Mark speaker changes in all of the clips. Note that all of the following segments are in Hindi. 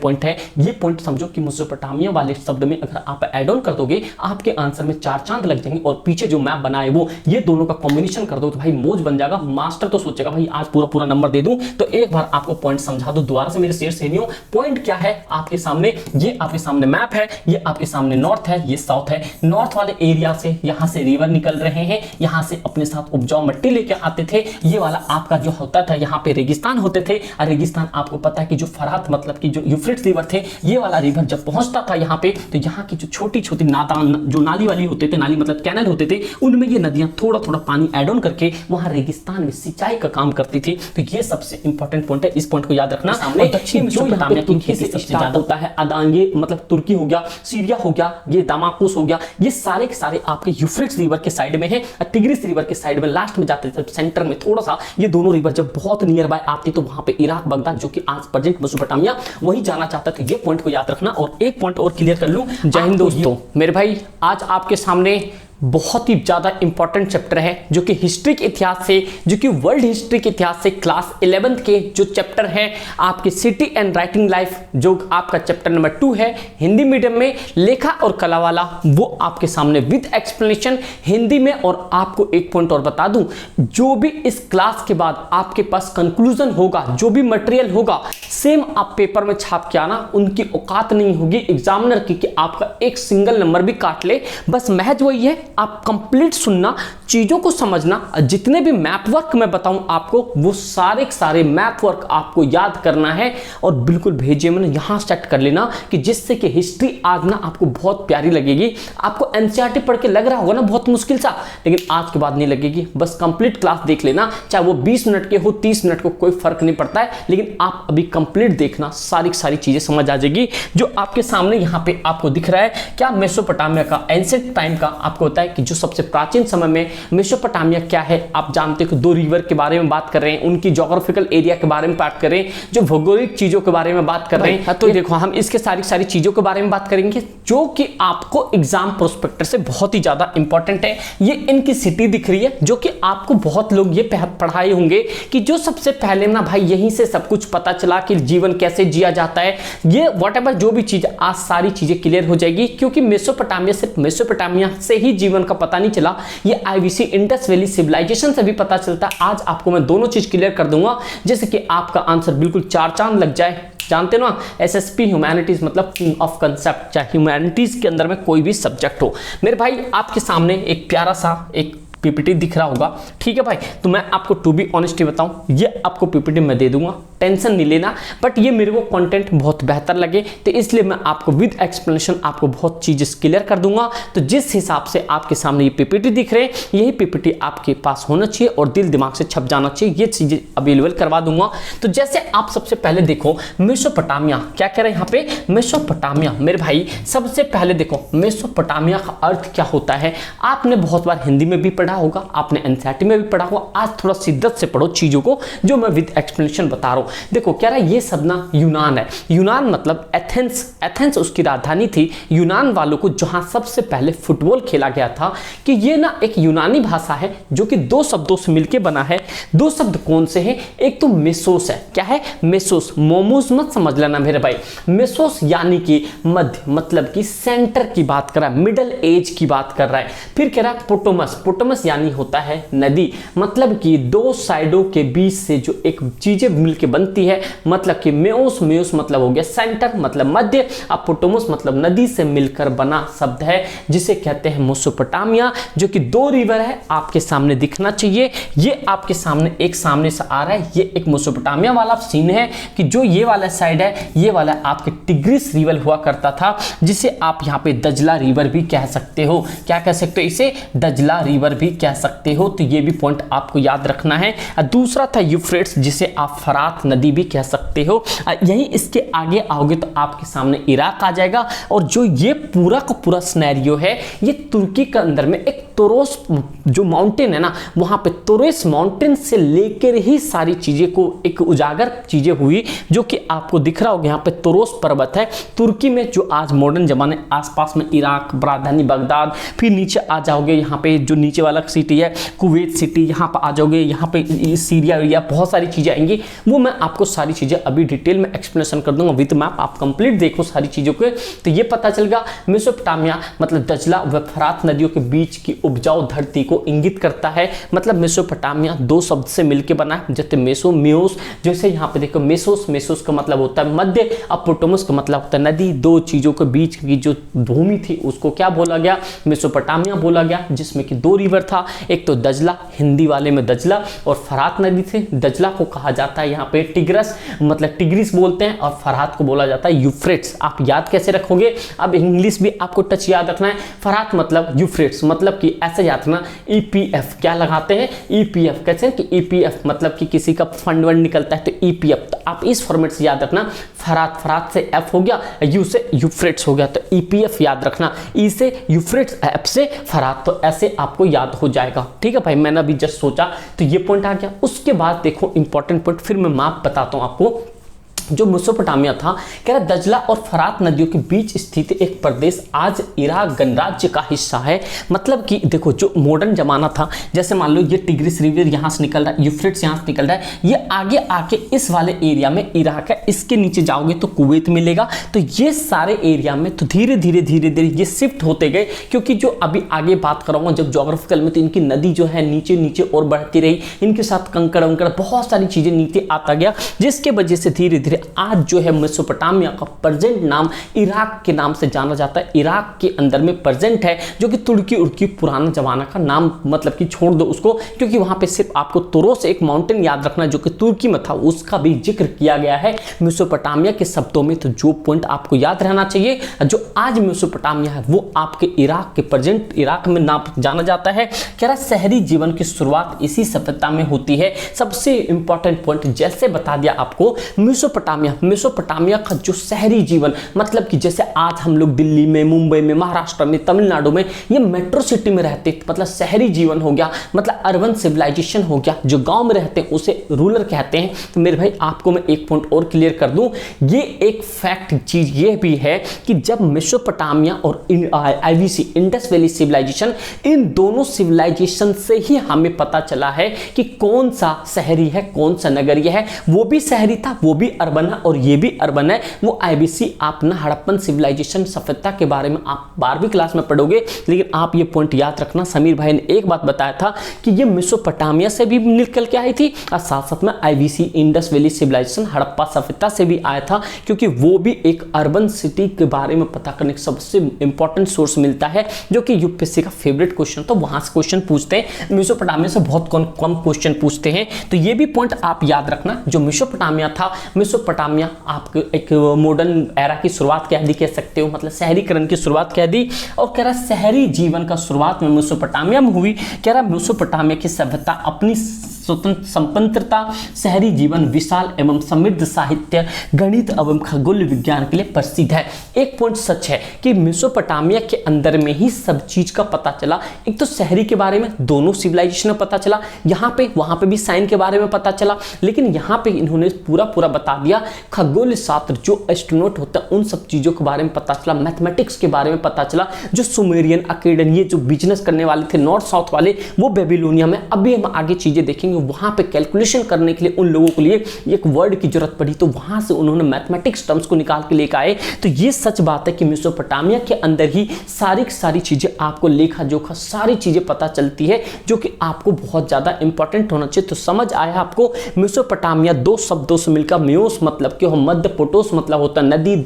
Speaker 1: पॉइंट है। ये पॉइंट समझो कि मेसोपोटामिया वाले शब्द में अगर आप ऐड ऑन कर दोगे आपके आंसर में 4 चांद लग जाएंगे और पीछे जो मैप बनाए वो ये दोनों का कॉम्बिनेशन कर दो तो भाई मौज बन जाएगा। मास्टर तो सोचेगा भाई आज पूरा पूरा नंबर दे दूं। तो एक बार आपको पॉइंट समझा दो दोबारा से मेरे शेर सेनियों। पॉइंट क्या है आपके सामने, ये आपके सामने मैप है, ये आपके सामने नॉर्थ है, ये साउथ है। नॉर्थ वाले एरिया से यहाँ से रिवर निकल रहे हैं, यहाँ से अपने साथ उपजाऊ मिट्टी लेके आते थे। ये वाला आपका जो होता था यहाँ पे रेगिस्तान होते थे और रेगिस्तान आपको पता है कि जो फरात मतलब कि जो यूफ्रेट्स रिवर थे ये वाला रिवर जब पहुंचता था यहाँ पे तो यहाँ की जो छोटी छोटी नादान जो नाली वाली होते थे, नाली मतलब कैनल होते थे, उनमें ये नदियां थोड़ा थोड़ा पानी ऐड ऑन करके वहां रेगिस्तान में सिंचाई का काम करती थी। तो ये सबसे इंपॉर्टेंट पॉइंट है, इस पॉइंट को याद रखना। और दक्षिण मेसोपोटामिया की खेती सबसे ज्यादा होता है अदांगे मतलब तुर्की हो गया, सीरिया हो गया, ये दामाकुस हो गया, ये सारे के सारे आपके यूफ्रेट्स रिवर के साइड में है। टिग्रिस रिवर के साइड में लास्ट में जाते थे सेंटर में थोड़ा सा, ये दोनों रिवर जब बहुत नियर बाय आती तो वहां पे इराक बगदाद जो कि आज प्रेजेंट मेसोपोटामिया वही जाना चाहता था। ये पॉइंट को याद रखना और एक पॉइंट और क्लियर कर लूं। जय हिंद दोस्तों। मेरे भाई आज आपके सामने बहुत ही ज़्यादा इंपॉर्टेंट चैप्टर है जो कि हिस्ट्री के इतिहास से, जो कि वर्ल्ड हिस्ट्री के इतिहास से क्लास 11th के जो चैप्टर है आपके सिटी एंड राइटिंग लाइफ, जो आपका चैप्टर नंबर 2 है हिंदी मीडियम में, लेखा और कला वाला, वो आपके सामने विद एक्सप्लेनेशन हिंदी में। और आपको एक पॉइंट और बता दूं, जो भी इस क्लास के बाद आपके पास कंक्लूजन होगा, जो भी मटेरियल होगा सेम आप पेपर में छाप के आना। उनकी औकात नहीं होगी एग्जामिनर की कि आपका एक सिंगल नंबर भी काट ले। बस महज वही है, आप कंप्लीट सुनना, चीजों को समझना, जितने भी मैप वर्क मैं बताऊं आपको वो सारे के सारे मैप वर्क आपको याद करना है और बिल्कुल भेजिए मैंने यहां सेट कर लेना कि जिससे कि हिस्ट्री आज ना आपको बहुत प्यारी लगेगी। आपको एनसीईआरटी पढ़ के लग रहा होगा ना बहुत मुश्किल सा, लेकिन आज के बाद नहीं लगेगी। बस कंप्लीट क्लास देख लेना, चाहे वो 20 मिनट के हो 30 मिनट को कोई फर्क नहीं पड़ता है, लेकिन आप अभी कंप्लीट देखना, सारी सारी चीजें समझ आ जाएगी। जो आपके सामने यहाँ पे आपको दिख रहा है क्या, मेसोपोटामिया का एंशिएंट टाइम का आपको होता है कि जो सबसे प्राचीन समय में मेसोपोटामिया क्या है। आप जानते हो कि 2 रिवर के बारे में बात कर रहे हैं, उनकी ज्योग्राफिकल एरिया के बारे में बात कर रहे हैं, जो भौगोलिक चीजों के बारे में बात कर रहे हैं। तो देखो हम इसके सारी सारी चीजों के बारे में बात करेंगे जो कि आपको एग्जाम प्रोस्पेक्टस से बहुत ही ज्यादा इंपॉर्टेंट है। ये इनकी सिटी दिख रही है जो कि आपको बहुत लोग ये पढ़ाए होंगे कि जो सबसे पहले ना भाई यहीं से सब कुछ पता चला कि जीवन कैसे जिया जाता है। ये व्हाटएवर जो भी चीज आज सारी चीजें क्लियर हो जाएगी, क्योंकि मेसोपोटामिया सिर्फ मेसोपोटामिया से ही जीवन का पता नहीं चला, ये आईवीसी इंडस वैली सिविलाइजेशन से भी पता चलता है। आज आपको मैं दोनों चीज क्लियर कर दूंगा जैसे कि आपका आंसर बिल्कुल 4 चांद लग जाए। जानते ना एसएसपी ह्यूमैनिटीज मतलब किंग ऑफ कंसेप्ट, चाहे ह्यूमैनिटीज के अंदर में कोई भी सब्जेक्ट हो। मेरे भाई आपके सामने एक प्यारा सा एक पीपीटी दिख रहा होगा, ठीक है भाई। तो मैं आपको टू बी ऑनेस्टली बताऊं, ये आपको पीपीटी मैं दे दूंगा, टेंशन नहीं लेना, बट ये मेरे को कंटेंट बहुत बेहतर लगे तो इसलिए मैं आपको विद एक्सप्लेनेशन आपको बहुत चीजें क्लियर कर दूंगा। तो जिस हिसाब से आपके सामने ये पीपीटी दिख रहे हैं, यही पीपीटी आपके पास होना चाहिए और दिल दिमाग से छप जाना चाहिए, ये चीजें अवेलेबल करवा दूंगा। तो जैसे आप सबसे पहले देखो मेसोपोटामिया क्या कह रहे हैं यहाँ पे, मेसोपोटामिया मेरे भाई सबसे पहले देखो मेसोपोटामिया का अर्थ क्या होता है। आपने बहुत बार हिंदी में भी पढ़ा होगा, आपने एनसीईआरटी में भी पढ़ा होगा, आज थोड़ा शिद्दत से पढ़ो चीजों को जो मैं विद एक्सप्लेनेशन बता रहा हूं। देखो क्या रहा है, ये सब ना यूनान है। यूनान मतलब एथेंस, एथेंस उसकी राजधानी थी। यूनान वालों को जहां सबसे पहले फुटबॉल खेला गया था, कि ये ना एक यूनानी भाषा है जो कि 2 शब्दों से मिलकर बना है। 2 शब्द कौन से हैं, एक तो मेसोस है, क्या है मेसोस, मोमोस मत समझ लेना मेरे भाई। मेसोस यानी कि मध्य मतलब कि सेंटर की बात कर रहा है, मिडल एज की बात कर रहा है। फिर कह रहा है पोटोमस, पोटोमस यानी होता है नदी, मतलब कि 2 साइडों के बीच से जो एक चीजें मिलकर बनती है, मतलब कि मेओस, मेओस मतलब हो गया सेंटर मतलब मध्य, अब पोटोमस मतलब नदी से मिलकर बना शब्द है जिसे कहते हैं मेसोपोटामिया, जो कि 2 रिवर है आपके सामने दिखना चाहिए। ये आपके सामने एक सामने से आ रहा है, ये एक मेसोपोटामिया वाला सीन है कि जो ये वाला साइड है, ये वाला आपके टिग्रिस रिवर हुआ करता था, जिसे आप यहाँ पे दजला रिवर भी कह सकते हो। क्या कह सकते हो, इसे दजला रिवर भी कह सकते हो। तो ये भी पॉइंट आपको याद रखना है। दूसरा था यूफ्रेट्स, जिसे आप फरात नदी भी कह सकते हो। यही इसके आगे आओगे तो आपके सामने इराक आ जाएगा, और जो ये पूरा का पूरा सिनेरियो है ये तुर्की के अंदर में एक तोरोस जो माउंटेन है ना, वहां पे तोरेस माउंटेन से लेकर ही सारी चीजें को एक उजागर चीजें हुई, जो कि आपको दिख रहा होगा यहाँ पे तोरोस पर्वत है तुर्की में, जो आज मॉडर्न जमाने आसपास में इराक, राजधानी बगदाद, फिर नीचे आ जाओगे यहाँ पे जो नीचे वाला सिटी है कुवैत सिटी, यहाँ पर आ जाओगे, यहाँ पे सीरिया एरिया, बहुत सारी चीजें आएंगी, वो मैं आपको सारी चीजें अभी डिटेल में एक्सप्लेनेशन कर दूंगा विद मैप। आप कंप्लीट देखो सारी चीजों को, तो ये पता चलेगा मेसोपोटामिया मतलब दजला व फरात नदियों के बीच की उपजाऊ धरती को इंगित करता है। मतलब मेसोपोटामिया दो शब्द से मिलकर बना है, जैसे मेसो म्योस, जैसे यहाँ पे देखो मेसोस, मेसोस का मतलब होता है मध्य, अब पोटोमस का मतलब होता है नदी। दो चीजों के बीच की जो भूमि थी उसको क्या बोला गया, मेसोपोटामिया बोला गया, जिसमें कि दो रिवर था, एक तो दजला, हिंदी वाले में दजला, और फरात नदी थी। दजला को कहा जाता है यहाँ पे टिग्रस, मतलब टिग्रिस बोलते हैं, और फरात को बोला जाता है यूफ्रेट्स। आप याद कैसे रखोगे, अब इंग्लिश भी आपको टच याद रखना है, फरात मतलब यूफ्रेट्स, मतलब कि ऐसे याद रखना, ईपीएफ क्या लगाते हैं, ईपीएफ कहते हैं कि ईपीएफ मतलब कि किसी का फंड वंड निकलता है तो ईपीएफ, तो आप इस फॉर्मेट से याद रखना, फरात, फरात से एफ हो गया, यू से यूफ्रेट्स हो गया, तो ईपीएफ याद रखना, ई से यूफ्रेट्स, एफ से फरात, तो ऐसे आपको याद हो जाएगा। ठीक है भाई, मैंने अभी जस्ट सोचा तो ये पॉइंट आ गया। उसके बाद देखो इंपॉर्टेंट पॉइंट, फिर मैं मैप बताता हूं आपको। जो मेसोपोटामिया था, कह रहा दजला और फरात नदियों के बीच स्थित एक प्रदेश आज इराक गणराज्य का हिस्सा है। मतलब कि देखो जो मॉडर्न जमाना था, जैसे मान लो ये टिग्रिस रिवर यहाँ से निकल रहा है, यूफ्रेट्स यहाँ से निकल रहा है, ये आगे आके इस वाले एरिया में इराक है, इसके नीचे जाओगे तो कुवैत मिलेगा। तो ये सारे एरिया में तो धीरे धीरे धीरे धीरे ये शिफ्ट होते गए, क्योंकि जो अभी आगे बात कराऊंगा जब ज्योग्राफिकल में, तो इनकी नदी जो है नीचे नीचे और बढ़ती रही, इनके साथ कंकड़ वंकड़ बहुत सारी चीजें नीचे आता गया, जिसके वजह से धीरे धीरे आज जो है मेसोपोटामिया का प्रेजेंट नाम इराक के नाम से जाना जाता है। इराक के अंदर में प्रेजेंट है, जो कि तुर्की उर्की पुराना जमाना का नाम, मतलब कि छोड़ दो उसको, क्योंकि वहां पे सिर्फ आपको तोरोस एक माउंटेन याद रखना जो कि तुर्की में था, उसका भी जिक्र किया गया है मेसोपोटामिया के शब्दों में। तो जो पॉइंट आपको याद रहना चाहिए, जो आज मेसोपोटामिया है वो आपके इराक के प्रेजेंट इराक में नाम जाना जाता है। कह रहा शहरी जीवन की शुरुआत इसी सभ्यता में होती है। सबसे इंपॉर्टेंट पॉइंट जैसे बता दिया आपको, मेसोपोटामिया का जो शहरी जीवन, मतलब कि जैसे आज हम लोग दिल्ली में, मुंबई में, महाराष्ट्र में, तमिलनाडु में, ये मेट्रो सिटी में रहते, मतलब शहरी जीवन हो गया, मतलब अर्बन सिविलाइजेशन हो गया। जो गांव में रहते हैं उसे रूरल कहते हैं। तो मेरे भाई आपको मैं एक पॉइंट और क्लियर कर दूं, ये एक फैक्ट चीज ये भी है कि जब मेसोपोटामिया और आईवीसी, इंडस वैली सिविलाइजेशन, इन दोनों सिविलाइजेशन से ही हमें पता चला है कि कौन सा शहरी है, कौन सा नगरीय है। वो भी शहरी था, वो भी अर्बन है, और ये भी अर्बन है। वो आईबीसी आप ना हड़प्पन सिविलाइजेशन सभ्यता के बारे में आप 12वीं क्लास में पढ़ोगे, लेकिन आप ये पॉइंट याद रखना, समीर भाई ने एक बात बताया था कि ये मेसोपोटामिया से भी निकल के आई थी, और साथ साथ में IVC, Indus valley civilization, Harappa सभ्यता से भी आया था, क्योंकि वो भी एक अर्बन सिटी के बारे में पता करने का सबसे इंपॉर्टेंट सोर्स मिलता है, जो कि यूपीएससी का फेवरेट क्वेश्चन, तो वहां से क्वेश्चन पूछते हैं। मेसोपोटामिया से बहुत कम क्वेश्चन पूछते हैं, तो ये भी पॉइंट आप याद रखना। जो मेसोपोटामिया था, मेसोपोटामिया आपको एक मॉडर्न एरा की शुरुआत कह सकते हो, मतलब शहरीकरण की शुरुआत कह दी। और कह रहा शहरी जीवन का शुरुआत में मेसोपोटामिया में हुई। कह रहा मेसोपोटामिया की सभ्यता अपनी स्वतंत्र संपन्नता, शहरी जीवन, विशाल एवं समृद्ध साहित्य, गणित एवं खगोल विज्ञान के लिए प्रसिद्ध है। एक पॉइंट सच है कि मेसोपोटामिया के अंदर में ही सब चीज का पता चला। एक तो शहरी के बारे में दोनों सिविलाइजेशन में पता चला, यहाँ पे वहां पे भी साइन के बारे में पता चला, लेकिन यहाँ पे इन्होंने पूरा बता दिया। खगोल शास्त्र, जो एस्ट्रोनॉट होता है, उन सब चीजों के बारे में पता चला। मैथमेटिक्स के बारे में पता चला। जो सुमेरियन, अकेडन, ये जो बिजनेस करने वाले थे नॉर्थ साउथ वाले, वो बेबीलोनिया में, अभी हम आगे चीजें देखेंगे, वहां पे कैलकुलेशन करने के लिए उन लोगों के लिए एक वर्ड की जरूरत पड़ी, तो वहां से उन्होंने मैथमेटिक्स टर्म्स को निकाल के लेकर आए। तो ये सच बात है कि मेसोपोटामिया के अंदर ही सारी चीजें आपको लेखा जोखा सारी चीजें पता चलती है, जो कि आपको बहुत ज्यादा इंपॉर्टेंट होना चाहिए। तो समझ आया आपको, मेसोपोटामिया दो शब्दों से मिलकर, म्योस मतलब कि मध्य, पोटोस मतलब होता है नदी,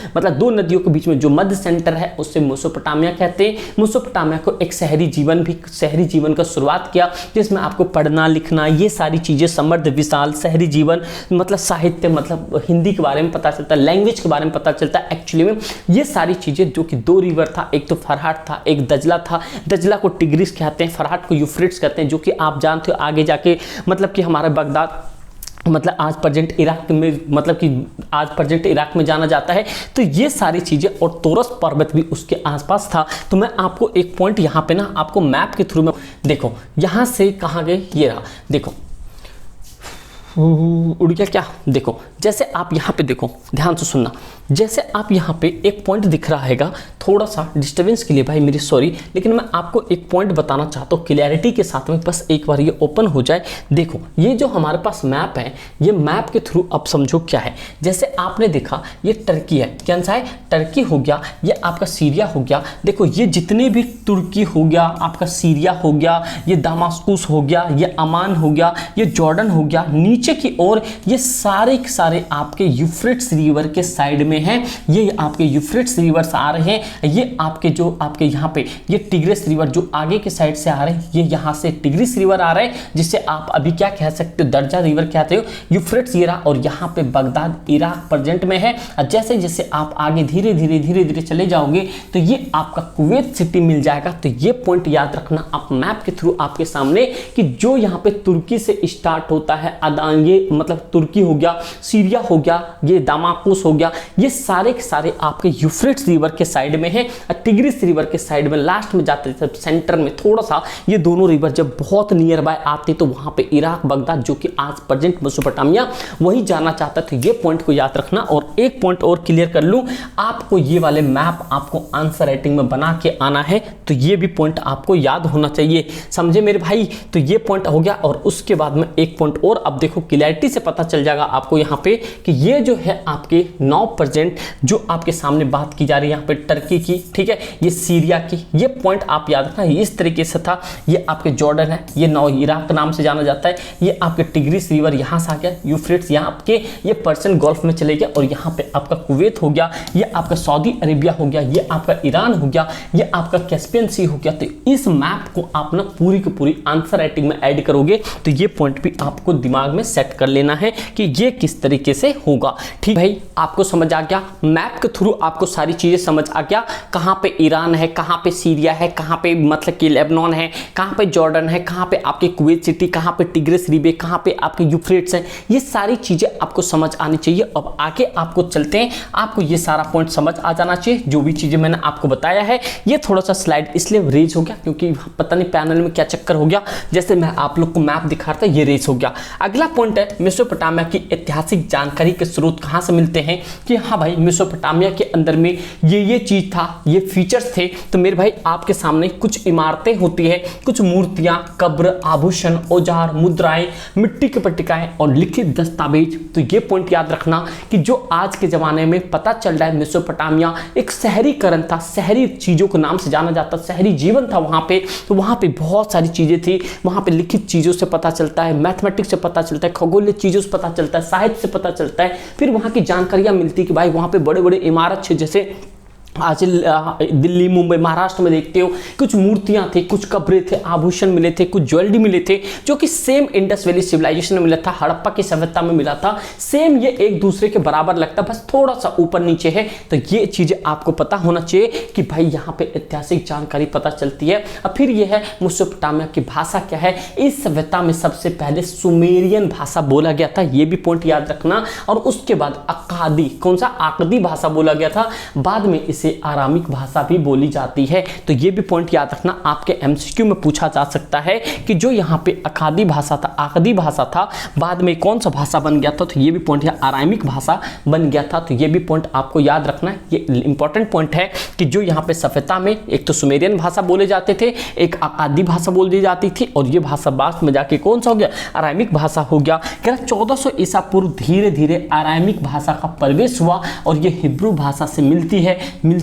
Speaker 1: मतलब दो नदियों के बीच में जो मध्य सेंटर है उसे मेसोपोटामिया कहते हैं। मेसोपोटामिया को एक शहरी जीवन का शुरुआत किया, जिसमें आपको पढ़ना लिखना ये सारी चीजें, समृद्ध विशाल शहरी जीवन, मतलब साहित्य, मतलब हिंदी के बारे में पता चलता है, लैंग्वेज के बारे में पता चलता है। एक्चुअली में ये सारी चीजें, जो कि दो रिवर था, एक तो फरहाट था, एक दजला था। दजला को टिग्रिस कहते हैं, फरहाट को यूफ्रेट्स कहते हैं, जो कि आप जानते हो आगे जाके मतलब कि हमारा बगदाद मतलब आज प्रेजेंट इराक में, मतलब कि आज प्रेजेंट इराक में जाना जाता है। तो ये सारी चीज़ें, और तोरस पर्वत भी उसके आसपास था। तो मैं आपको एक पॉइंट यहाँ पे ना आपको मैप के थ्रू में देखो, यहाँ से कहाँ गए, ये रहा, देखो उड़ गया क्या, देखो जैसे आप यहाँ पे देखो, ध्यान से सुनना, जैसे आप यहाँ पे एक पॉइंट दिख रहा हैगा, थोड़ा सा डिस्टर्बेंस के लिए भाई मेरी सॉरी, लेकिन मैं आपको एक पॉइंट बताना चाहता हूँ क्लियरिटी के साथ में, बस एक बार ये ओपन हो जाए। देखो ये जो हमारे पास मैप है, ये मैप के थ्रू अब समझो क्या है। जैसे आपने देखा ये टर्की है, क्या सा है, टर्की हो गया, ये आपका सीरिया हो गया। देखो ये जितने भी तुर्की हो गया, आपका सीरिया हो गया, ये दमास्कुस हो गया, ये अमान हो गया, ये जॉर्डन हो गया, नीचे की ओर ये सारे के सारे आपके यूफ्रेट्स रिवर के साइड में हैं। ये आपके यूफ्रेट्स रिवर्स आ रहे हैं, ये आपके जो आपके यहाँ पे ये टिग्रिस रिवर जो आगे के साइड से आ रहे हैं, ये यहाँ से टिग्रिस रिवर आ रहे हैं, जिससे आप अभी क्या कह सकते हो, दर्जा रिवर कहते हो, यूफ्रेट्स ये रहा। और यहाँ पे बगदाद इराक प्रेजेंट में है। जैसे जैसे आप आगे धीरे धीरे धीरे धीरे चले जाओगे तो ये आपका कुवैत सिटी मिल जाएगा। तो ये पॉइंट याद रखना आप मैप के थ्रू आपके सामने, कि जो यहाँ पे तुर्की से स्टार्ट होता है, अदान, ये मतलब तुर्की हो गया, सीरिया हो गया, ये दामाकुस हो गया, ये सारे के सारे आपके यूफ्रेट्स रिवर के साइड में है। टिग्रिस रिवर के साइड में लास्ट में जाते थे, सेंटर में थोड़ा सा, ये दोनों रिवर जब बहुत नियर बाय आते तो वहां पे इराक, बगदाद जो कि आज प्रेजेंट मेसोपोटामिया, वही जाना चाहता था। ये पॉइंट को याद रखना। और एक पॉइंट और क्लियर कर लूं, आपको ये वाले मैप आपको आंसर राइटिंग में बना के आना है, तो ये भी पॉइंट आपको याद होना चाहिए, समझे मेरे भाई। तो ये पॉइंट हो गया। और उसके बाद में एक पॉइंट और, अब देखो क्लैरिटी से पता चल जाएगा आपको यहाँ पे कि ये जो है आपके नाउ प्रेजेंट जो आपके सामने बात की जा रही है यहाँ पे टर्की की, ठीक है, ये सीरिया की, ये पॉइंट आप याद रखना। इस तरीके से था, ये आपके जॉर्डन है, ये नाउ इराक नाम से जाना जाता है, ये आपके टिग्रिस रिवर यहाँ से आ गया, यूफ्रेट्स यहाँ आपके ये पर्शियन गल्फ में चले गया, और यहाँ पे आपका कुवैत हो गया, ये आपका सऊदी अरेबिया हो गया, ये आपका ईरान हो गया, ये आपका कैस्पियन सी हो गया। तो इस मैप को आप ना पूरी की पूरी आंसर राइटिंग में ऐड करोगे, तो ये पॉइंट भी आपको दिमाग में सेट कर लेना है कि ये किस तरीके से होगा। ठीक भाई, आपको समझ आ गया, मैप के थ्रू आपको सारी चीजें समझ आ गया, कहाँ पे ईरान है, कहाँ पे सीरिया है, कहाँ पे मतलब कि लेबनान है, कहाँ पे जॉर्डन है, कहाँ पे आपके कुवैत सिटी, कहाँ पे टिग्रिस रिवर, कहाँ पे आपके यूफ्रेट्स हैं, ये सारी चीजें आपको समझ आनी चाहिए। अब आगे आपको चलते हैं, आपको ये सारा पॉइंट समझ आ जाना चाहिए। जो भी चीजें मैंने आपको बताया है, ये थोड़ा सा स्लाइड इसलिए रेज हो गया क्योंकि पता नहीं पैनल में क्या चक्कर हो गया, जैसे मैं आप लोग को मैप दिखा रहा था ये रेज हो गया। अगला पॉइंट है मेसोपोटामिया की ऐतिहासिक जानकारी के स्रोत कहाँ से मिलते हैं, कि हाँ भाई मेसोपोटामिया के अंदर में ये चीज था, ये फीचर्स थे। तो मेरे भाई आपके सामने कुछ इमारतें होती है, कुछ मूर्तियां, कब्र, आभूषण, औजार, मुद्राएं, मिट्टी की पट्टिकाएं और लिखित दस्तावेज। तो ये पॉइंट याद रखना कि जो आज के जमाने में पता चल रहा है मेसोपोटामिया एक शहरीकरण था, शहरी चीजों के नाम से जाना जाता, शहरी जीवन था वहां पे। तो वहां पे बहुत सारी चीजें थी, वहां पे लिखित चीजों से पता चलता है, मैथमेटिक्स से पता चलता है, खगोलीय चीजों से पता चलता है, साहित्य से पता चलता है। फिर वहां की जानकारियां मिलती कि भाई वहां पे बड़े बड़े इमारत थे, जैसे आज दिल्ली, मुंबई, महाराष्ट्र में देखते हो कुछ मूर्तियां थी, कुछ कब्रें थे, आभूषण मिले थे, कुछ ज्वेलरी मिले थे, जो कि सेम इंडस वैली सिविलाइजेशन में मिला था, हड़प्पा की सभ्यता में मिला था। सेम ये एक दूसरे के बराबर लगता, बस थोड़ा सा ऊपर नीचे है। तो ये चीजें आपको पता होना चाहिए कि भाई यहाँ पे ऐतिहासिक जानकारी पता चलती है। अब फिर ये है मेसोपोटामिया की भाषा क्या है। इस सभ्यता में सबसे पहले सुमेरियन भाषा बोला गया था, ये भी पॉइंट याद रखना। और उसके बाद अक्कादी, कौन सा, आकदी भाषा बोला गया था। बाद में इसे आरामिक भाषा भी बोली जाती है। तो ये भी पॉइंट याद रखना, आपके एमसीक्यू में पूछा जा सकता है कि जो यहाँ पे अक्कादी भाषा था, आकदी भाषा था, बाद में कौन सा भाषा बन गया था। तो ये भी पॉइंट है, आरामिक भाषा बन गया था। तो ये भी पॉइंट आपको याद रखना है, ये इंपॉर्टेंट पॉइंट है कि जो यहाँ पे सभ्यता में एक तो सुमेरियन भाषा बोले जाते थे, एक अक्कादी भाषा बोली जाती थी, और ये भाषा बाद में जाके कौन सा हो गया, आरामिक भाषा हो गया। 1400 ईसा पूर्व धीरे धीरे आरामिक भाषा का प्रवेश हुआ, और ये हिब्रू भाषा से मिलती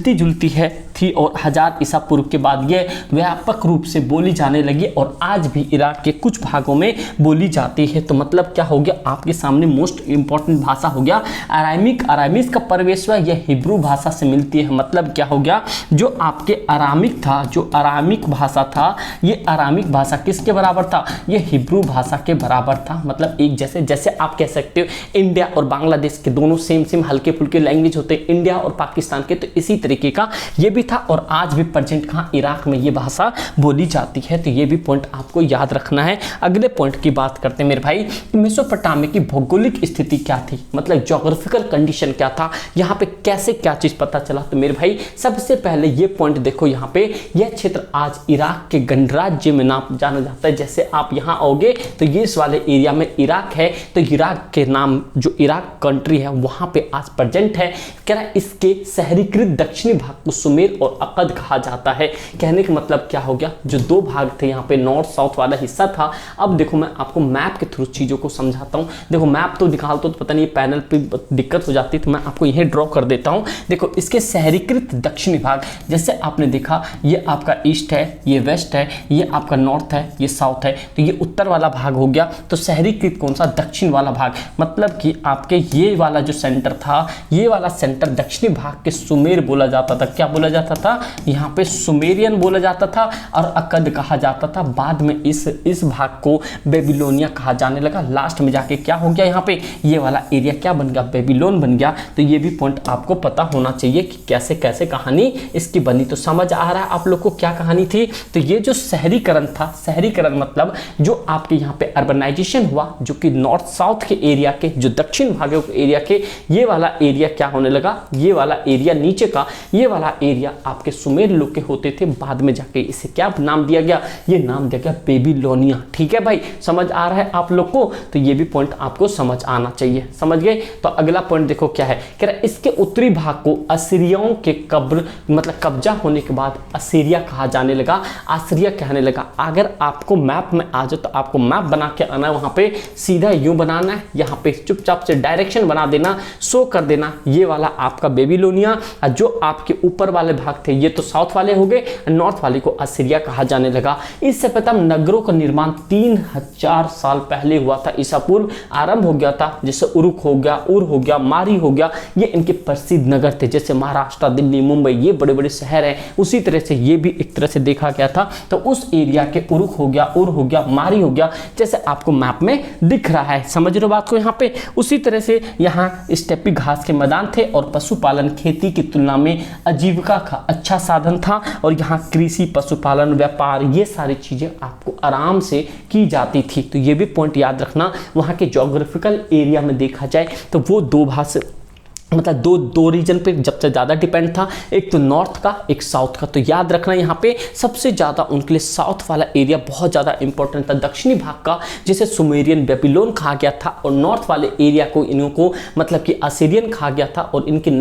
Speaker 1: जुलती है थी, और 1000 ईसा पूर्व के बाद ये व्यापक रूप से बोली जाने लगी, और आज भी इराक के कुछ भागों में बोली जाती है। तो मतलब क्या हो गया, आपके सामने मोस्ट इंपॉर्टेंट भाषा हो गया अरामिक का प्रवेश हुआ, यह हिब्रू भाषा से मिलती है। मतलब क्या हो गया, जो आपके अरामिक था, जो अरामिक भाषा था, ये अरामिक भाषा किसके बराबर था, ये हिब्रू भाषा के बराबर था। मतलब एक जैसे आप कह सकते हो इंडिया और बांग्लादेश के दोनों सेम हल्के फुल्के लैंग्वेज होते हैं, इंडिया और पाकिस्तान के। तो इसी तरीके का ये भी था और आज भी प्रेजेंट कहाँ, इराक में ये भाषा बोली जाती है। तो ये भी पॉइंट आपको याद रखना है। अगले पॉइंट की बात करते हैं मेरे भाई, मेसोपोटामिया की भौगोलिक स्थिति क्या थी, मतलब ज्योग्राफिकल कंडीशन क्या था, यहाँ पे कैसे क्या चीज पता चला। तो मेरे भाई सबसे पहले ये पॉइंट देखो, यहाँ पे यह क्षेत्र आज इराक के गणराज्य में नाम जाना जाता है। जैसे आप यहाँ आओगे तो ये इस वाले एरिया में इराक है, तो इराक के नाम जो इराक कंट्री है वहां पे आज प्रेजेंट है। कह रहा है इसके शहरीकृत दक्षिणी भाग को सुमेर और अकद कहा जाता है। कहने का मतलब क्या हो गया, जो दो भाग थे यहाँ पे नॉर्थ साउथ वाला हिस्सा था। अब देखो मैं आपको मैप के थ्रू चीजों को समझाता हूँ। देखो मैप तो निकालता तो पता नहीं पैनल पे दिक्कत हो जाती, तो मैं आपको यही ड्रॉ कर देता हूँ। देखो इसके शहरीकृत दक्षिणी भाग, जैसे आपने देखा ये आपका ईस्ट है, ये वेस्ट है, ये आपका नॉर्थ है, ये साउथ है, तो ये उत्तर वाला भाग हो गया। तो शहरीकृत कौन सा, दक्षिण वाला भाग, मतलब कि आपके ये वाला जो सेंटर था, ये वाला सेंटर दक्षिणी भाग के सुमेर बोला जाता था। क्या बोला जाता था, यहाँ पे सुमेरियन बोला जाता था और अकद कहा जाता था। बाद में इस भाग को बेबीलोनिया कहा जाने लगा। लास्ट में जाके क्या हो गया, यहाँ पे ये वाला एरिया क्या बन गया, बेबीलोन बन गया। तो ये भी पॉइंट आपको पता होना चाहिए कि कैसे कैसे कहानी इसकी बनी। तो समझ आ रहा है आप लोग को क्या कहानी थी। तो ये जो शहरीकरण था, शहरीकरण मतलब जो आपके यहाँ पे अर्बनाइजेशन हुआ, जो कि नॉर्थ साउथ के एरिया के, जो दक्षिण भागों के एरिया के, ये वाला एरिया क्या होने लगा, ये वाला एरिया नीचे का ये वाला एरिया आपके सुमेर लोग के होते थे। बाद में जाके इसे क्या नाम दिया गया, ये नाम दिया गया बेबीलोनिया। ठीक है भाई, समझ आ रहा है आप लोग को। तो ये भी पॉइंट आपको समझ आना चाहिए, समझ गए। तो अगला पॉइंट देखो क्या है, कह रहा है इसके उत्तरी भाग को असीरियों के कब्जा होने के बाद असीरिया कहा जाने लगा, आसीरिया कहने लगा। अगर आपको मैप में आ जाए तो आपको मैप बना के आना है, वहां पे सीधा यूं बनाना है, यहाँ पे चुपचाप से डायरेक्शन बना देना, शो कर देना ये वाला आपका बेबीलोनिया। जो आपके ऊपर वाले भाग थे ये तो साउथ वाले हो गए, नॉर्थ वाले को असीरिया कहा जाने लगा। इससे प्रथम नगरों का निर्माण 3000 साल पहले हुआ था, ईसा पूर्व आरंभ हो गया था। जैसे उरुक हो गया, उर हो गया, मारी हो गया, ये इनके प्रसिद्ध नगर थे। जैसे महाराष्ट्र, दिल्ली, मुंबई, ये बड़े बड़े शहर हैं। उसी तरह से ये भी एक तरह से देखा गया था। तो उस एरिया के उरुक हो गया, उर हो गया, मारी हो गया, जैसे आपको मैप में दिख रहा है। समझ रहे हो बात को यहाँ पे। उसी तरह से यहाँ स्टेपी घास के मैदान थे और पशुपालन खेती की तुलना में आजीविका का अच्छा साधन था। और यहाँ कृषि, पशुपालन, व्यापार, ये सारी चीजें आपको आराम से की जाती थी। तो ये भी पॉइंट याद रखना। वहाँ के ज्योग्राफिकल एरिया में देखा जाए तो वो दो भाषा मतलब दो रीजन पे जब से ज़्यादा डिपेंड था, एक तो नॉर्थ का, एक साउथ का। तो याद रखना यहाँ पे सबसे ज़्यादा उनके लिए साउथ वाला एरिया बहुत ज़्यादा इंपॉर्टेंट था। दक्षिणी भाग का जिसे सुमेरियन बेबीलोन कहा गया था, और नॉर्थ वाले एरिया को इन्हों को मतलब कि असीरियन कहा गया था। और इनके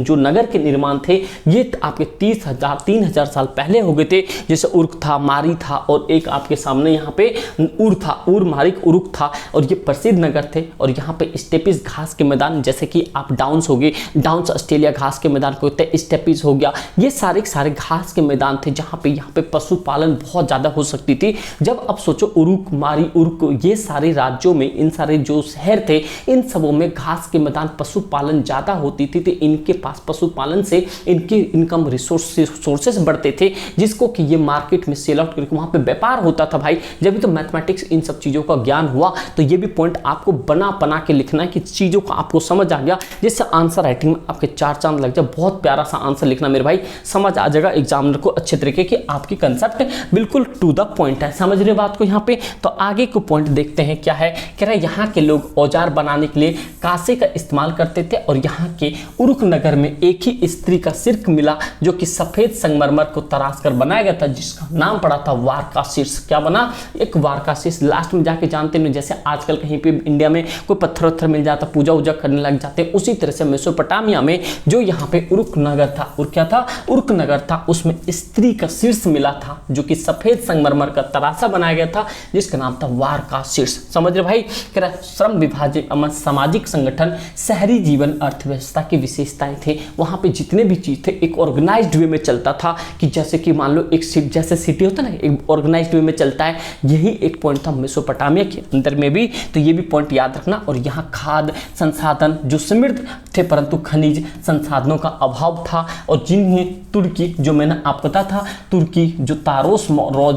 Speaker 1: जो नगर के निर्माण थे ये आपके 3000 साल पहले हो गए थे। जैसे उर्क था, मारी था, और एक आपके सामने यहाँ पे उर था, उर मारिक उरुक था, और ये प्रसिद्ध नगर थे। और यहाँ पे स्टेपिस घास के मैदान, जैसे कि आप डाउन्स हो गए, डाउन्स ऑस्ट्रेलिया घास के मैदान को होते हैं, स्टेपीज हो गया, ये सारे घास के मैदान थे जहाँ पे पशुपालन बहुत ज़्यादा हो सकती थी। जब अब सोचो उरुक, मारी, उर्क, ये सारे राज्यों में इन सारे जो शहर थे इन सबों में घास के मैदान, पशुपालन ज़्यादा होती थी। तो इनके पास पशुपालन से इनके इनकम सोर्सेस बढ़ते थे, जिसको कि ये मार्केट में सेल आउट करके वहाँ पे व्यापार होता था भाई। जब तो मैथमेटिक्स इन सब चीज़ों का ज्ञान हुआ। तो ये भी पॉइंट आपको बना के लिखना है कि चीज़ों का आपको समझ आ गया, जिससे आंसर राइटिंग में आपके 4 चांद लग जाए। बहुत प्यारा सा आंसर लिखना मेरे भाई, समझ आ जाएगा एग्जामिनर को अच्छे तरीके की। आपकी कंसेप्ट बिल्कुल टू द पॉइंट है, समझ रहे बात को यहाँ पे। तो आगे को पॉइंट देखते हैं क्या है। कह रहा है यहाँ के लोग औजार बनाने के लिए कांसे का इस्तेमाल करते थे। और यहाँ के उरुक नगर में एक ही स्त्री का सिर्क मिला जो कि सफेद संगमरमर को तराश कर बनाया गया था, जिसका नाम पड़ा था वारकाशीर्ष। क्या बना, एक वारकाशीर्ष। लास्ट में जाके जानते हैं जैसे आजकल कहीं पे इंडिया में कोई पत्थर मिल जाता, पूजा वूजा करने लग जाते हैं, उसी तरह से मेसोपोटामिया में जो यहाँ पे उरुक नगर था, और क्या था, उरुक नगर था, उसमें स्त्री का शीर्ष मिला था जो कि सफेद संगमरमर का तराशा बनाया गया था, जिसका नाम था वार का शीर्ष। समझ रहे भाई। कह रहा श्रम विभाजन, सामाजिक संगठन, शहरी जीवन, अर्थव्यवस्था की विशेषताएं थे। वहां पे जितने भी चीज थे एक ऑर्गेनाइज्ड वे में चलता था, कि जैसे कि मान लो एक जैसे सिटी होता है ना, एक ऑर्गेनाइज्ड वे में चलता है। यही एक पॉइंट था मेसोपोटामिया के अंदर में भी। तो ये भी पॉइंट याद रखना। और यहाँ खाद संसाधन जो समृद्ध थे थे, परंतु खनिज संसाधनों का अभाव था और जिन्हें तुर्की, जो मैंने आपको बताया था, तुर्की जो तारोस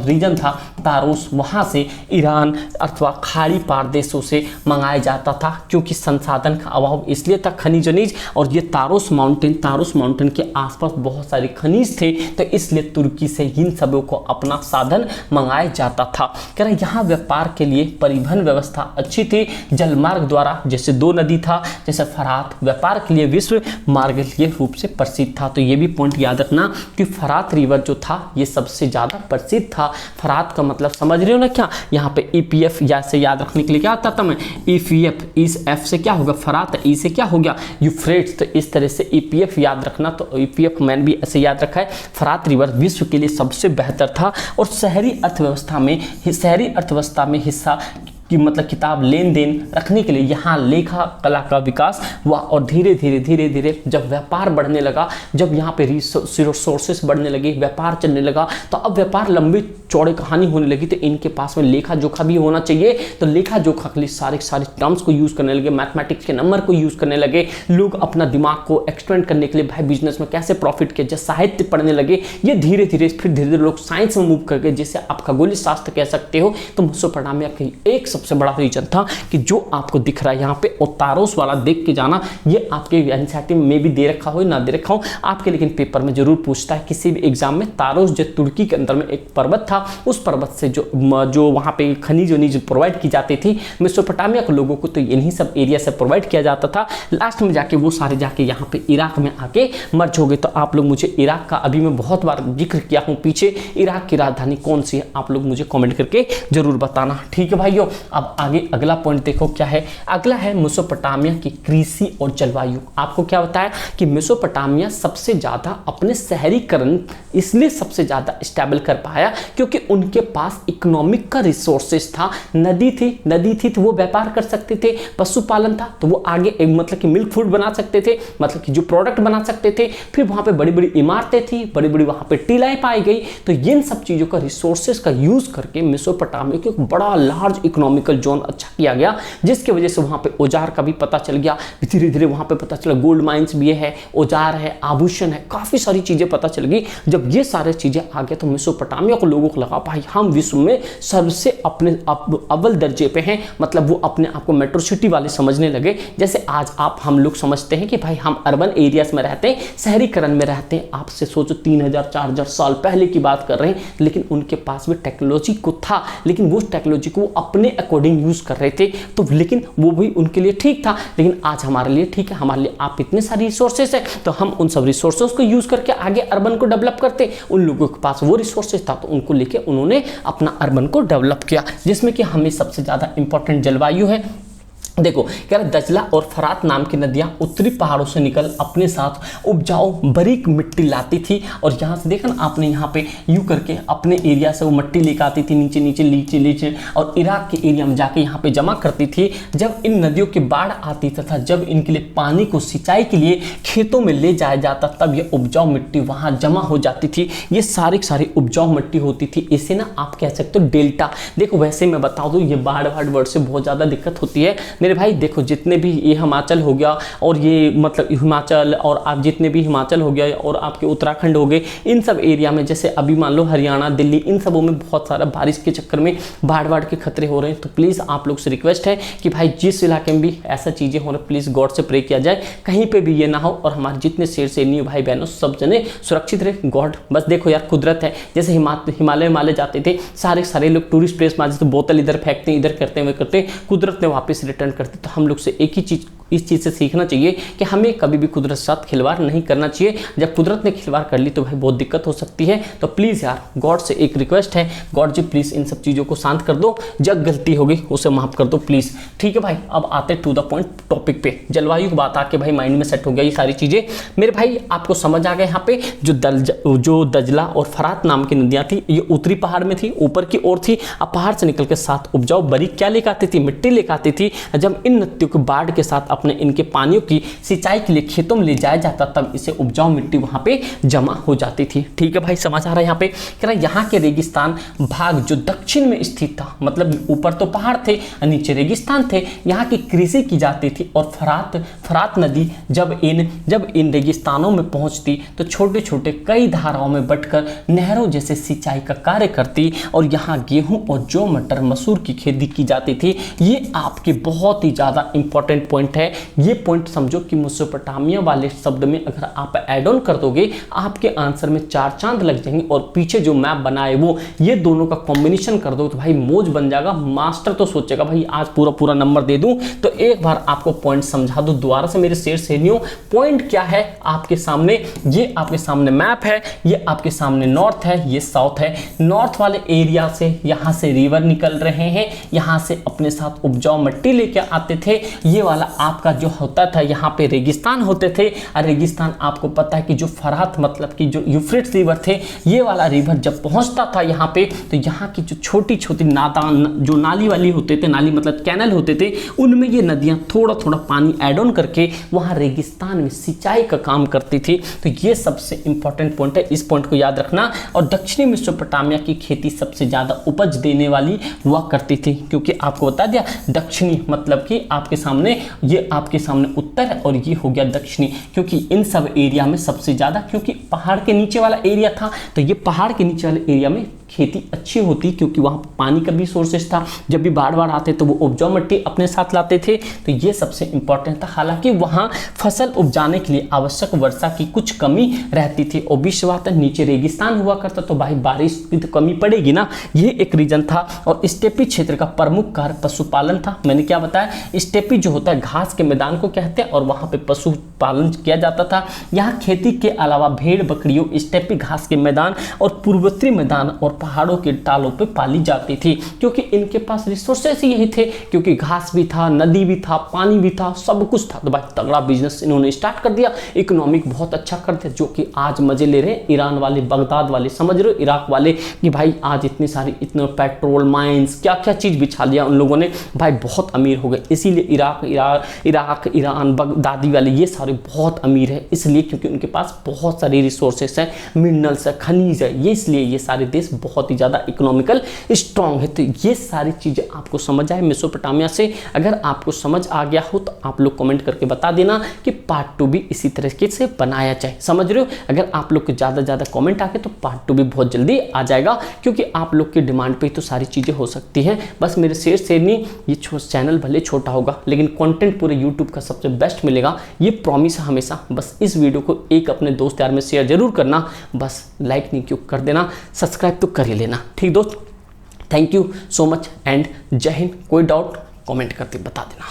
Speaker 1: रीजन था, तारोस, वहाँ से ईरान अथवा खाड़ी पार देशों से मंगाया जाता था, क्योंकि संसाधन का अभाव इसलिए था खनिज, और ये तारोस माउंटेन के आसपास बहुत सारे खनिज थे, तो इसलिए तुर्की से इन सबों को अपना साधन मंगाया जाता था। कह रहे यहाँ व्यापार के लिए परिवहन व्यवस्था अच्छी थी, जलमार्ग द्वारा, जैसे 2 नदी था, जैसे फरात, व्यापार के लिए विश्व मार्ग के रूप से प्रसिद्ध था। तो ये भी पॉइंट याद रखना कि फरात रिवर जो था ये सबसे ज्यादा प्रसिद्ध था। फरात का मतलब समझ रहे हो ना क्या, यहाँ पे EPF या से याद रखने के लिए क्या आता था मैं, EPF, इस F से क्या होगा फरात, E से क्या हो गया यूफ्रेट्स, तो इस तरह से EPF याद रखना। तो EPF मैंने भी ऐसे याद रखा है। फरात रिवर विश्व के लिए सबसे बेहतर था और शहरी अर्थव्यवस्था में हिस्सा कि मतलब किताब लेन देन रखने के लिए यहाँ लेखा कला का विकास हुआ, और धीरे धीरे जब व्यापार बढ़ने लगा, जब यहाँ पे रिसोर्सेस बढ़ने लगे, व्यापार चलने लगा, तो अब व्यापार लंबी चौड़े कहानी होने लगी, तो इनके पास में लेखा जोखा भी होना चाहिए। तो लेखा जोखा के लिए सारे टर्म्स को यूज करने लगे, मैथमेटिक्स के नंबर को यूज करने लगे, लोग अपना दिमाग को एक्सटेंड करने के लिए भाई बिजनेस में कैसे प्रॉफिट किया जाए साहित्य पढ़ने लगे। ये धीरे धीरे लोग साइंस में मूव करके, जैसे आप खगोलीय शास्त्र कह सकते हो, तो मेसोपोटामिया के एक सबसे बड़ा रीजन था कि जो आपको दिख रहा है यहाँ पे, और तारोस वाला देख के जाना, ये आपके एनसीईआरटी में भी दे रखा हो ना दे रखा हो आपके, लेकिन पेपर में जरूर पूछता है किसी भी एग्जाम में। तारोस जो तुर्की के अंदर में एक पर्वत था, उस पर्वत से जो वहाँ पे खनिज प्रोवाइड की जाती थी मेसोपोटामिया के लोगों को, तो इन्हीं सब एरिया से प्रोवाइड किया जाता था। लास्ट में जाके वो सारे जाके यहाँ पे इराक में आके मर्ज हो गए। तो आप लोग मुझे इराक का अभी मैं बहुत बार जिक्र किया हूँ पीछे, इराक की राजधानी कौन सी है आप लोग मुझे कमेंट करके जरूर बताना, ठीक है भाइयों। अब आगे अगला पॉइंट देखो क्या है, अगला है मेसोपोटामिया की कृषि और जलवायु। आपको क्या बताया कि मेसोपोटामिया सबसे ज्यादा अपने शहरीकरण इसलिए सबसे ज्यादा स्टेबल कर पाया क्योंकि उनके पास इकोनॉमिक का रिसोर्सेस था, नदी थी तो वो व्यापार कर सकते थे, पशुपालन था तो वो आगे मतलब कि मिल्क फूड बना सकते थे, मतलब कि जो प्रोडक्ट बना सकते थे। फिर वहां पे बड़ी बड़ी इमारतें थी, बड़ी बड़ी वहां पे टीलाएं पाई गई। तो इन सब चीजों का रिसोर्सेस का यूज करके मेसोपोटामिया को एक बड़ा लार्ज इकोनॉमिकल जोन अच्छा किया गया, जिसकी वजह से वहां पे औजार का भी पता चल गया। धीरे धीरे वहां पे पता चला गोल्ड माइंस भी है, औजार है, आभूषण है, काफी सारी चीजें पता चल गई। जब ये सारे चीजें आ गए तो मेसोपोटामिया को लोगों को लगा भाई हम विश्व में सबसे अपने अव्वल दर्जे पे हैं, मतलब वो अपने आप को मेट्रो सिटी वाले समझने लगे। जैसे आज हम लोग समझते हैं कि भाई हम अर्बन एरियाज में रहते हैं, शहरीकरण में रहते हैं। आपसे सोचो 3000-4000 साल पहले की बात कर रहे हैं, लेकिन उनके पास भी टेक्नोलॉजी को था, लेकिन वो टेक्नोलॉजी को अपने अकॉर्डिंग यूज कर रहे थे। तो लेकिन वो भी उनके लिए ठीक था, लेकिन आज हमारे लिए ठीक है, हमारे लिए आप इतने सारे रिसोर्सेस है तो हम उन सब रिसोर्सेस को यूज करके आगे अर्बन को डेवलप करते। उन लोगों के पास वो रिसोर्सेस था तो उनको लेके उन्होंने अपना अर्बन को डेवलप किया, जिसमें कि हमें सबसे ज्यादा इंपॉर्टेंट जलवायु है। देखो कह रहा दजला और फरात नाम की नदियां उत्तरी पहाड़ों से निकल अपने साथ उपजाऊ बारीक मिट्टी लाती थी, और यहाँ से देखा ना आपने, यहाँ पे यूं करके अपने एरिया से वो मिट्टी लेकर आती थी नीचे और इराक के एरिया में जाके यहाँ पे जमा करती थी। जब इन नदियों की बाढ़ आती तथा जब इनके लिए पानी को सिंचाई के लिए खेतों में ले जाया जाता, तब ये उपजाऊ मिट्टी वहाँ जमा हो जाती थी। ये सारी उपजाऊ मिट्टी होती थी, इसे ना आप कह सकते हो डेल्टा। देखो वैसे मैं बता दूँ ये बाढ़ वर्ड से बहुत ज़्यादा दिक्कत होती है मेरे भाई। देखो जितने भी ये हिमाचल हो गया और ये मतलब हिमाचल, और आप जितने भी हिमाचल हो गया और आपके उत्तराखंड हो गए, इन सब एरिया में जैसे अभी मान लो हरियाणा, दिल्ली, इन सबों में बहुत सारा बारिश के चक्कर में बाढ़ के खतरे हो रहे हैं। तो प्लीज़ आप लोग से रिक्वेस्ट है कि भाई जिस इलाके में भी ऐसा चीज़ें हो रही है प्लीज़ गॉड से प्रे किया जाए, कहीं पर भी ये ना हो, और हमारे जितने शेर से न्यू भाई बहनों सब जने सुरक्षित रहे। गॉड बस देखो यार कुदरत है, जैसे हिमालय जाते थे सारे लोग टूरिस्ट प्लेस में, जैसे बोतल इधर फेंकते हैं, इधर करते हैं, वे करते, कुदरत ने वापस रिटर्न करते। तो हम लोग से एक ही चीज़ इस चीज़ से सीखना चाहिए कि हमें कभी भी कुदरत के साथ खिलवाड़ नहीं करना चाहिए। जब कुदरत ने खिलवाड़ कर ली तो भाई बहुत दिक्कत हो सकती है। तो प्लीज़ यार गॉड से एक रिक्वेस्ट है, गॉड जी प्लीज़ इन सब चीज़ों को शांत कर दो, जब गलती होगी उसे माफ़ कर दो प्लीज़, ठीक है भाई। अब आते टू द पॉइंट टॉपिक पे, जलवायु की बात आके भाई माइंड में सेट हो गया ये सारी चीज़ें मेरे भाई, आपको समझ आ गया। यहाँ पे जो दजला और फरात नाम की नदियाँ थी ये उत्तरी पहाड़ में थी, ऊपर की ओर थी। अब पहाड़ से निकल के साथ उपजाऊ बारीक क्या लेकर आती थी, मिट्टी लेकर आती थी। जब इन नदियों को बाढ़ के साथ अपने इनके पानियों की सिंचाई के लिए खेतों में ले जाया जाता तब इसे उपजाऊ मिट्टी वहां पे जमा हो जाती थी। ठीक है भाई, समझ आ रहा है यहाँ पे। कह रहा यहाँ के रेगिस्तान भाग जो दक्षिण में स्थित था, मतलब ऊपर तो पहाड़ थे नीचे रेगिस्तान थे, यहाँ की कृषि की जाती थी और फरात नदी जब इन रेगिस्तानों में पहुंचती तो छोटे छोटे कई धाराओं में बटकर नहरों जैसे सिंचाई का कार्य करती और यहाँ गेहूं और जौ मटर मसूर की खेती की जाती थी। ये आपके बहुत ही ज़्यादा इंपॉर्टेंट पॉइंट है। ये पॉइंट समझो कि मेसोपोटामिया वाले शब्द में अगर आप ऐड ऑन कर दोगे आपके आंसर में 4 चांद लग जाएंगे और पीछे जो मैप बनाए वो ये दोनों का कॉम्बिनेशन कर दो तो भाई मौज बन जाएगा। मास्टर तो सोचेगा भाई आज पूरा नंबर दे दूं। तो एक बार आपको पॉइंट समझा दो दोबारा से मेरे शेर सहेलियों। पॉइंट क्या है आपके सामने, ये आपके सामने मैप है, ये आपके सामने नॉर्थ है, ये साउथ है। नॉर्थ वाले एरिया से यहाँ से रिवर निकल रहे हैं, यहाँ से अपने साथ उपजाऊ मिट्टी लेके आते थे। ये वाला आपका जो होता था यहाँ पे रेगिस्तान होते थे और रेगिस्तान आपको पता है कि जो फरात मतलब कि जो यूफ्रेट्स रिवर थे, ये वाला रिवर जब पहुँचता था यहाँ पे तो यहाँ की जो छोटी छोटी नादान जो नाली वाली होते थे, नाली मतलब कैनल होते थे, उनमें ये नदियाँ थोड़ा थोड़ा पानी ऐड ऑन करके वहाँ रेगिस्तान में सिंचाई का काम करती थी। तो ये सबसे इंपॉर्टेंट पॉइंट है, इस पॉइंट को याद रखना। और दक्षिणी मेसोपोटामिया की खेती सबसे ज़्यादा उपज देने वाली हुआ करती थी, क्योंकि आपको बता दिया दक्षिणी मतलब कि आपके सामने ये आपके सामने उत्तर है और ये हो गया दक्षिणी, क्योंकि इन सब एरिया में सबसे ज़्यादा, क्योंकि पहाड़ के नीचे वाला एरिया था तो ये पहाड़ के नीचे वाले एरिया में खेती अच्छी होती क्योंकि वहाँ पानी का भी सोर्सेस था। जब भी बाढ़ आते तो वो उपजाऊ मिट्टी अपने साथ लाते थे, तो ये सबसे इंपॉर्टेंट था। हालांकि वहाँ फसल उपजाने के लिए आवश्यक वर्षा की कुछ कमी रहती थी। ऑब्वियस बात है, नीचे रेगिस्तान हुआ करता तो भाई बारिश की तो कमी पड़ेगी ना, ये एक रीजन था। और स्टेपी क्षेत्र का प्रमुख कार्य पशुपालन था। मैंने क्या बताया, स्टेपी जो होता है घास के मैदान को कहते हैं और वहाँ पे पशुपालन किया जाता था। यहाँ खेती के अलावा भेड़ बकरियों, स्टेपी घास के मैदान और पूर्वोत्तरी मैदान और पहाड़ों के टालों पे पाली जाती थी, क्योंकि इनके पास रिसोर्सेस ही यही थे, क्योंकि घास भी था, नदी भी था, पानी भी था, सब कुछ था। तो भाई तगड़ा बिजनेस इन्होंने स्टार्ट कर दिया, इकोनॉमिक बहुत अच्छा कर दिया, जो कि आज मजे ले रहे हैं ईरान वाले, बगदाद वाले, समझ रहे हो, इराक वाले, कि भाई आज इतनी सारी इतने पेट्रोल माइंस क्या क्या चीज़ बिछा लिया उन लोगों ने, भाई बहुत अमीर हो गए। इसीलिए इराक ईरान बगदादी वाले ये सारे बहुत अमीर है, इसलिए क्योंकि उनके पास बहुत सारी रिसोर्सेस हैं, मिनरल्स है, खनिज है, ये इसलिए ये सारे देश बहुत ही ज़्यादा इकोनॉमिकल स्ट्रॉन्ग है। तो ये सारी चीज़ें आपको समझ आए मेसोपोटामिया से। अगर आपको समझ आ गया हो तो आप लोग कमेंट करके बता देना कि पार्ट 2 भी इसी तरीके से बनाया जाए, समझ रहे हो। अगर आप लोग के ज़्यादा कमेंट आ गए तो पार्ट 2 भी बहुत जल्दी आ जाएगा, क्योंकि आप लोग की डिमांड पे तो सारी चीज़ें हो सकती हैं। बस मेरे शेर नहीं, ये चैनल भले छोटा होगा लेकिन कंटेंट पूरे यूट्यूब का सबसे बेस्ट मिलेगा, ये प्रॉमिस है हमेशा। बस इस वीडियो को एक अपने दोस्त यार में शेयर जरूर करना, बस लाइक नहीं क्यों कर देना, सब्सक्राइब तो कर ही लेना, ठीक दोस्त। Thank you so much and जय हिंद। कोई डाउट कमेंट करके बता देना।